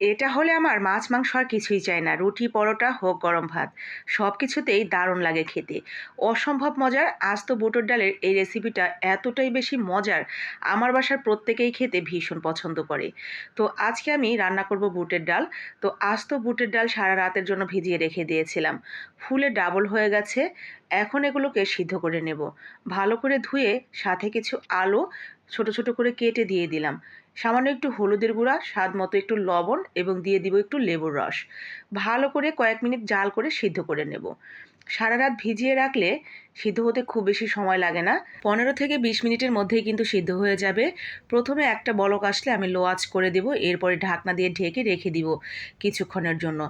এটা হলে আমার মাছ, মাংস আর কিছুই চাই না। রুটি, পরোটা হোক গরম ভাত, সবকিছুতেই দারুণ লাগে খেতে। অসম্ভব মজার আস্ত বুটের ডালের এই রেসিপিটা এতটাই বেশি মজার, আমার বাসার প্রত্যেকেই খেতে ভীষণ পছন্দ করে। তো আজকে আমি রান্না করব বুটের ডাল। তো আস্ত বুটের ডাল সারা রাতের জন্য ভিজিয়ে রেখে দিয়েছিলাম। ফুলে ডাবল হয়ে গেছে। এখন এগুলোকে সিদ্ধ করে নেব। ভালো করে ধুয়ে সাথে কিছু আলু ছোট, ছোট করে কেটে দিয়ে দিলাম। সামান্য একটু হলুদের গুঁড়া, স্বাদ মতো একটু লবণ এবং দিয়ে দিব একটু লেবুর রস। ভালো করে কয়েক মিনিট জাল করে সিদ্ধ করে নেব। সারা রাত ভিজিয়ে রাখলে সিদ্ধ হতে খুব বেশি সময় লাগে না। 15 থেকে 20 মিনিটের মধ্যেই কিন্তু সিদ্ধ হয়ে যাবে। প্রথমে একটা বলক আসলে আমি লো আঁচ করে দেব, এরপরে ঢাকনা দিয়ে ঢেকে রেখে দিব কিছুক্ষণের জন্য।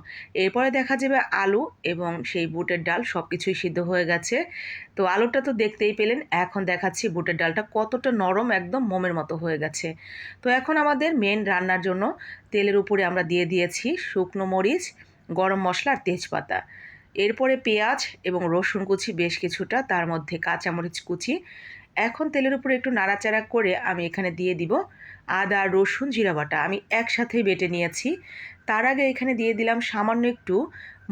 এরপরে দেখা যাবে আলু এবং সেই বুটের ডাল সব কিছুই সিদ্ধ হয়ে গেছে। তো আলুটা তো দেখতেই পেলেন, এখন দেখাচ্ছি বুটের ডালটা কতটা নরম, একদম মোমের মতো হয়ে গেছে। তো এখন আমাদের মেন রান্নার জন্য তেলের উপরে আমরা দিয়ে দিয়েছি শুকনো মরিচ, গরম মশলা আর তেজপাতা। এরপরে পেঁয়াজ এবং রসুন কুচি বেশ কিছুটা, তার মধ্যে কাঁচামরিচ কুচি। এখন তেলের উপরে একটু নাড়াচাড়া করে আমি এখানে দিয়ে দিব আদা, রসুন, জিরা বাটা। আমি একসাথেই বেটে নিয়েছি। তার আগে এখানে দিয়ে দিলাম সামান্য একটু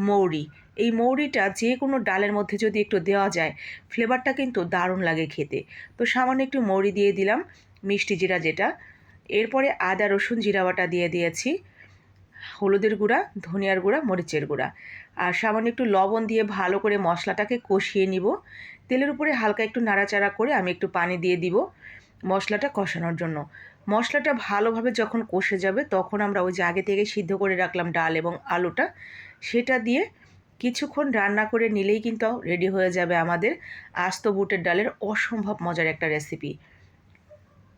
মৌরি। এই মৌরিটা যে কোনো ডালের মধ্যে যদি একটু দেওয়া যায়, ফ্লেভারটা কিন্তু দারুণ লাগে খেতে। তো সামান্য একটু মৌরি দিয়ে দিলাম, মিষ্টি জিরা যেটা। এরপরে আদা, রসুন, জিরা বাটা দিয়ে দিয়েছি, হলুদের গুঁড়া, ধনিয়ার গুঁড়া, মরিচের গুঁড়া আর সামান্য একটু লবণ দিয়ে ভালো করে মশলাটাকে কষিয়ে নিব। তেলের উপরে হালকা একটু নাড়াচাড়া করে আমি একটু পানি দিয়ে দিব মশলাটা কষানোর জন্য। মশলাটা ভালোভাবে যখন কষে যাবে তখন আমরা ওই যে আগে থেকে সিদ্ধ করে রাখলাম ডাল এবং আলুটা, সেটা দিয়ে কিছুক্ষণ রান্না করে নিলেই কিন্তু রেডি হয়ে যাবে আমাদের আস্ত বুটের ডালের অসম্ভব মজার একটা রেসিপি।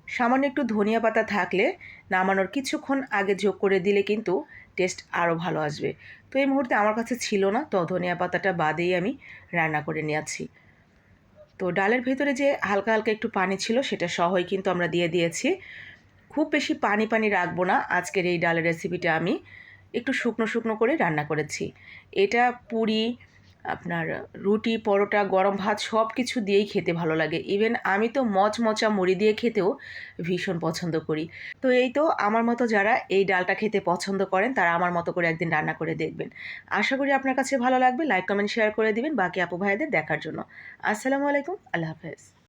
সামান্য একটু ধনিয়া পাতা থাকলে নামানোর কিছুক্ষণ আগে যোগ করে দিলে কিন্তু টেস্ট আরও ভালো আসবে। তো এই মুহূর্তে আমার কাছে ছিল না, তো ধনিয়া পাতাটা বাদেই আমি রান্না করে নিয়েছি। তো ডালের ভেতরে যে হালকা হালকা একটু পানি ছিল সেটা সহই কিন্তু আমরা দিয়ে দিয়েছি। খুব বেশি পানি পানি রাখবো না। আজকের এই ডালের রেসিপিটা আমি একটু শুকনো শুকনো করে রান্না করেছি। এটা পুরি, আপনার রুটি, পরোটা, গরম ভাত সব কিছু দিয়েই খেতে ভালো লাগে। ইভেন আমি তো মচমচা মুড়ি দিয়ে খেতেও ভীষণ পছন্দ করি। তো এই তো আমার মতো যারা এই ডালটা খেতে পছন্দ করেন তারা আমার মতো করে একদিন রান্না করে দেখবেন। আশা করি আপনার কাছে ভালো লাগবে। লাইক, কমেন্ট, শেয়ার করে দিবেন বাকি আপু ভাইদের দেখার জন্য। আসসালামু আলাইকুম, আল্লাহ হাফেজ।